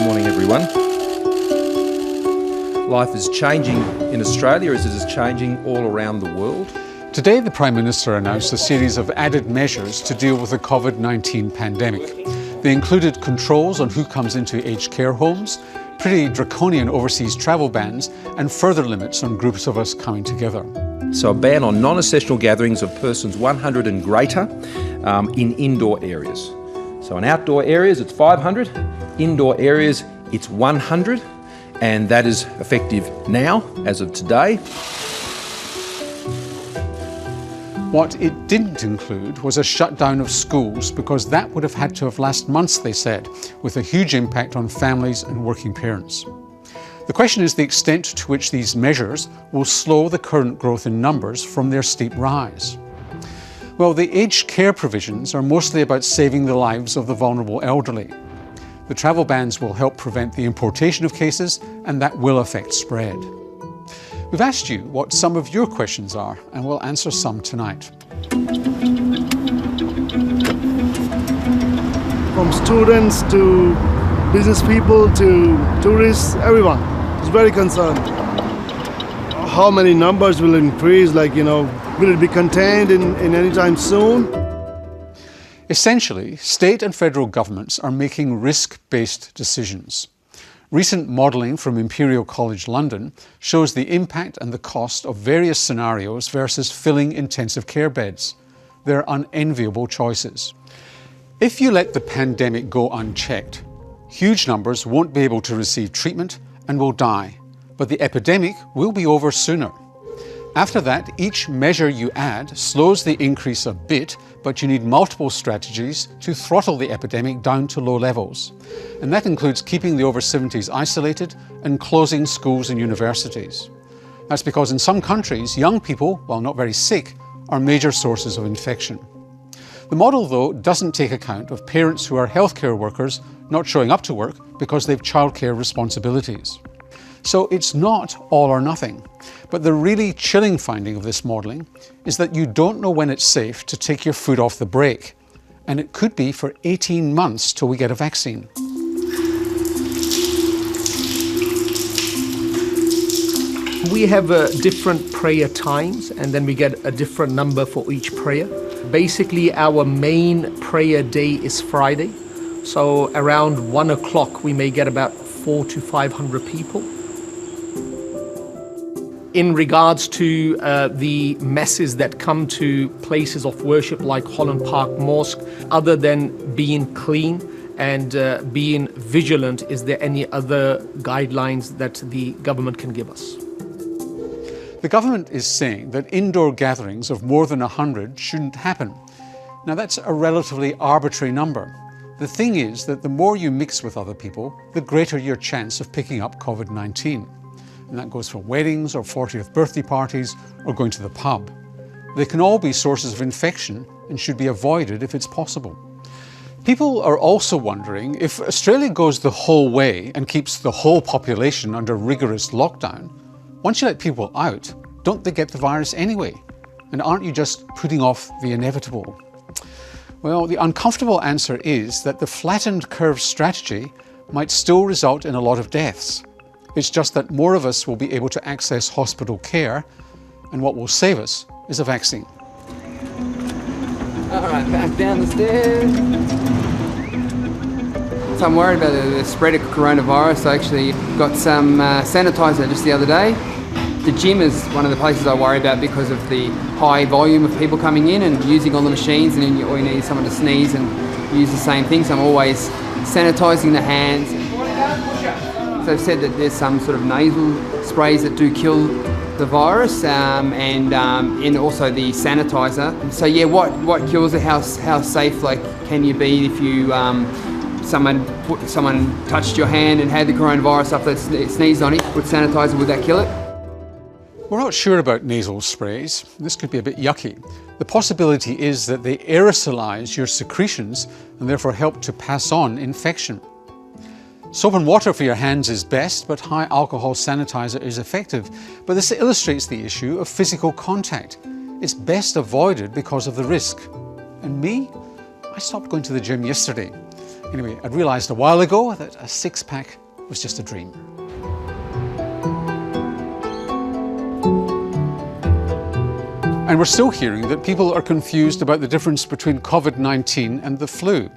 morning, everyone. Life is changing in Australia as it is changing all around the world. Today, the Prime Minister announced a series of added measures to deal with the COVID-19 pandemic. They included controls on who comes into aged care homes, pretty draconian overseas travel bans, and further limits on groups of us coming together. So a ban on non-essential gatherings of persons 100 and greater in indoor areas. So in outdoor areas, it's 500. Indoor areas, it's 100. And that is effective now, as of today. What it didn't include was a shutdown of schools, because that would have had to have lasted months, they said, with a huge impact on families and working parents. The question is the extent to which these measures will slow the current growth in numbers from their steep rise. Well, the aged care provisions are mostly about saving the lives of the vulnerable elderly. The travel bans will help prevent the importation of cases, and that will affect spread. We've asked you what some of your questions are, and we'll answer some tonight. From students to business people to tourists, everyone is very concerned. How many numbers will increase? Will it be contained in any time soon? Essentially, state and federal governments are making risk-based decisions. Recent modelling from Imperial College London shows the impact and the cost of various scenarios versus filling intensive care beds. They're unenviable choices. If you let the pandemic go unchecked, huge numbers won't be able to receive treatment and will die, but the epidemic will be over sooner. After that, each measure you add slows the increase a bit, but you need multiple strategies to throttle the epidemic down to low levels. And that includes keeping the over 70s isolated and closing schools and universities. That's because in some countries, young people, while not very sick, are major sources of infection. The model, though, doesn't take account of parents who are healthcare workers not showing up to work because they've childcare responsibilities. So it's not all or nothing. But the really chilling finding of this modelling is that you don't know when it's safe to take your foot off the brake. And it could be for 18 months till we get a vaccine. We have different prayer times, and then we get a different number for each prayer. Basically, our main prayer day is Friday. So around 1 o'clock, we may get about 400 to 500 people. In regards to the masses that come to places of worship like Holland Park Mosque, other than being clean and being vigilant, is there any other guidelines that the government can give us? The government is saying that indoor gatherings of more than 100 shouldn't happen. Now, that's a relatively arbitrary number. The thing is that the more you mix with other people, the greater your chance of picking up COVID-19. And that goes for weddings or 40th birthday parties or going to the pub. They can all be sources of infection and should be avoided if it's possible. People are also wondering if Australia goes the whole way and keeps the whole population under rigorous lockdown, once you let people out, don't they get the virus anyway? And aren't you just putting off the inevitable? Well, the uncomfortable answer is that the flattened curve strategy might still result in a lot of deaths. It's just that more of us will be able to access hospital care, and what will save us is a vaccine. All right, back down the stairs. So I'm worried about the spread of coronavirus. I actually got some sanitizer just the other day. The gym is one of the places I worry about because of the high volume of people coming in and using all the machines, and then all you need is someone to sneeze and use the same thing. So I'm always sanitising the hands. They've said that there's some sort of nasal sprays that do kill the virus, and also the sanitizer. So yeah, what kills it? How safe can you be if you someone touched your hand and had the coronavirus after they sneezed on it? With sanitizer, would that kill it? We're not sure about nasal sprays. This could be a bit yucky. The possibility is that they aerosolise your secretions and therefore help to pass on infection. Soap and water for your hands is best, but high alcohol sanitizer is effective. But this illustrates the issue of physical contact. It's best avoided because of the risk. And me? I stopped going to the gym yesterday. Anyway, I'd realised a while ago that a six-pack was just a dream. And we're still hearing that people are confused about the difference between COVID-19 and the flu.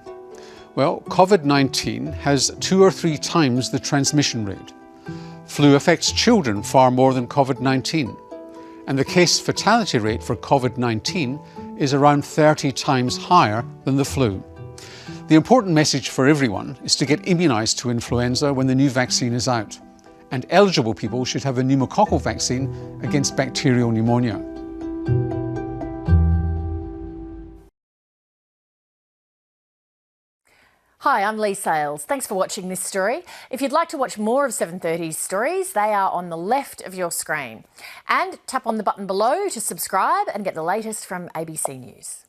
Well, COVID-19 has 2 or 3 times the transmission rate. Flu affects children far more than COVID-19. And the case fatality rate for COVID-19 is around 30 times higher than the flu. The important message for everyone is to get immunised to influenza when the new vaccine is out. And eligible people should have a pneumococcal vaccine against bacterial pneumonia. Hi, I'm Lee Sales. Thanks for watching this story. If you'd like to watch more of 7:30's stories, they are on the left of your screen. And tap on the button below to subscribe and get the latest from ABC News.